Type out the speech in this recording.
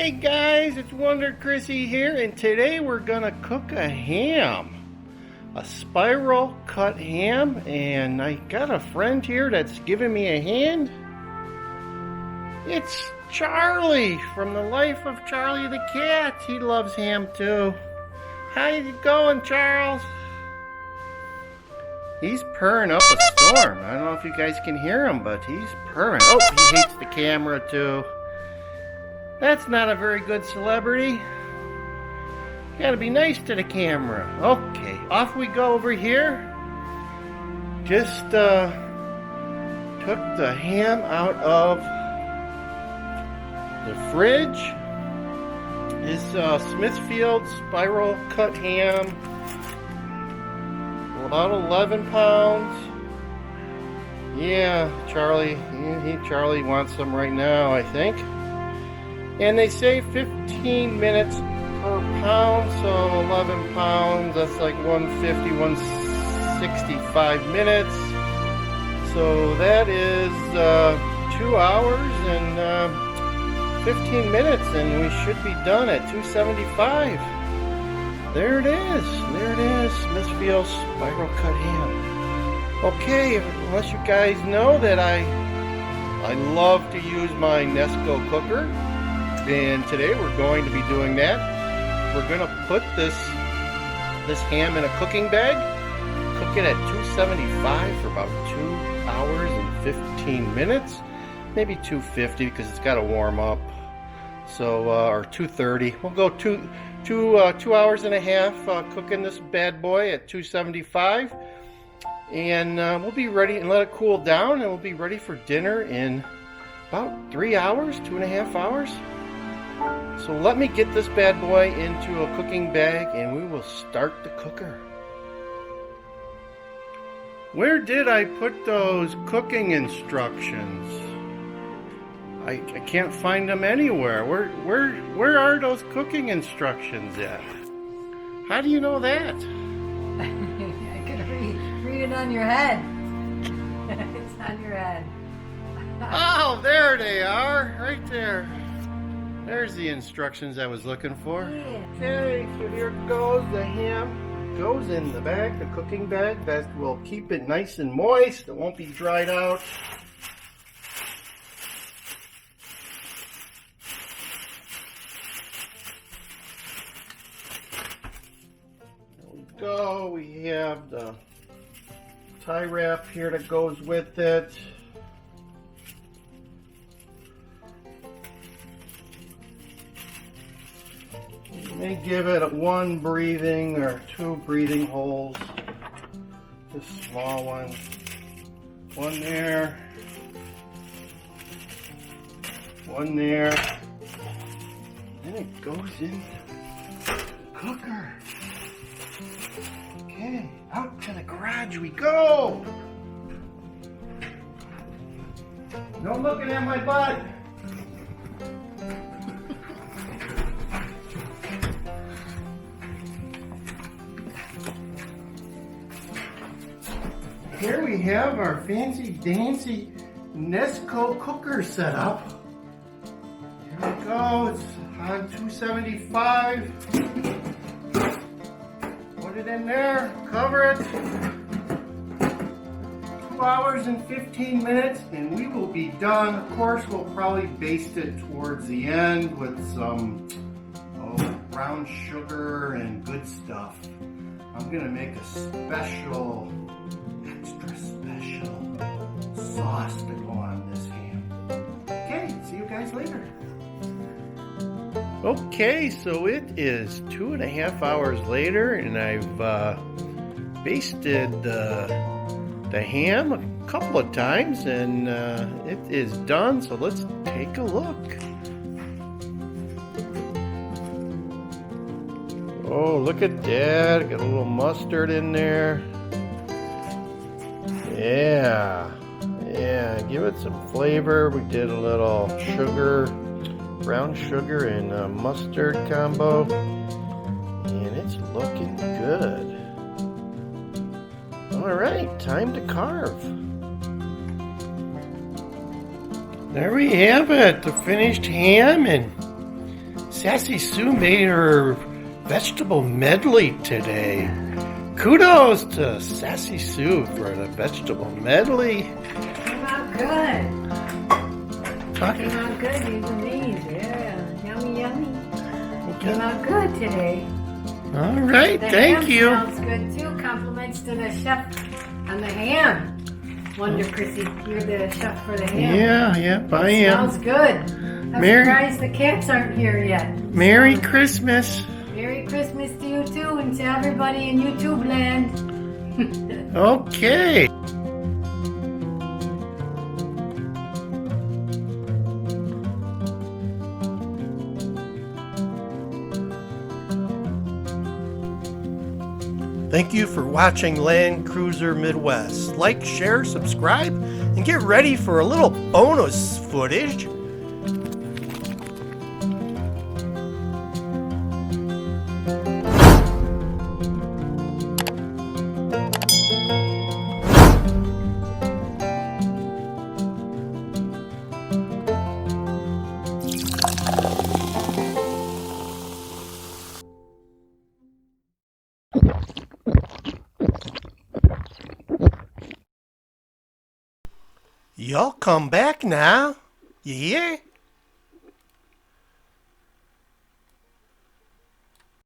Hey guys, it's Wonder Chrissy here, and today we're gonna cook a ham. A spiral cut ham, and I got a friend here that's giving me a hand. It's Charlie from the life of Charlie the cat. He loves ham too. How's it going, Charles? He's purring up a storm. I don't know if you guys can hear him, but he's purring. Oh, he hates the camera too. That's not a very good celebrity. Gotta be nice to the camera. Okay, off we go over here. Just took the ham out of the fridge. It's Smithfield spiral cut ham. About 11 pounds. Yeah, Charlie wants some right now, I think. And they say 15 minutes per pound, so 11 pounds, that's like 150, 165 minutes. So that is 2 hours and 15 minutes, and we should be done at 275. There it is, Smithfield spiral cut ham. Okay, unless you guys know that I love to use my NESCO cooker. And today we're going to be doing that. We're going to put this ham in a cooking bag, cook it at 275 for about 2 hours and 15 minutes, maybe 250 because it's got to warm up. So or 230. We'll go two hours and a half cooking this bad boy at 275, and we'll be ready and let it cool down, and we'll be ready for dinner in about 3 hours, 2.5 hours. So let me get this bad boy into a cooking bag and we will start the cooker. Where did I put those cooking instructions? I can't find them anywhere. Where are those cooking instructions at? How do you know that? I could read it on your head. It's on your head. Oh, there they are, right there. There's the instructions I was looking for. Okay, so here goes the ham. Goes in the bag, the cooking bag. That will keep it nice and moist. It won't be dried out. There we go. We have the tie wrap here that goes with it. You may give it one breathing or 2 breathing holes. Just small ones. One there. One there. Then it goes in the cooker. Okay, out to the garage we go. No looking at my butt. Here we have our fancy dancy NESCO cooker set up. Here we go, it's on 275. Put it in there, cover it. 2 hours and 15 minutes and we will be done. Of course, we'll probably baste it towards the end with some brown sugar and good stuff. I'm gonna make a extra special sauce to go on this ham. Okay, see you guys later. Okay, so it is 2.5 hours later, and I've basted the ham a couple of times, and it is done. So let's take a look. Oh, look at that! Got a little mustard in there. Yeah, give it some flavor. We did a little sugar, brown sugar and mustard combo, and it's looking good. All right, time to carve. There we have it, the finished ham, and Sassy Sue made her vegetable medley today. Kudos to Sassy Sue for the vegetable medley. Came out good. Came out good, you and me. Yeah, yummy, yummy. Came out good today. All right, The thank ham you. Smells good too. Compliments to the chef on the ham. Wonder, Chrissy, you're the chef for the ham. Yeah, I am. Smells good. I'm Mary- surprised the cats aren't here yet. Merry Christmas. Merry Christmas to you too, and to everybody in YouTube land. Okay. Thank you for watching Land Cruiser Midwest. Like, share, subscribe, and get ready for a little bonus footage. Y'all come back now. You hear?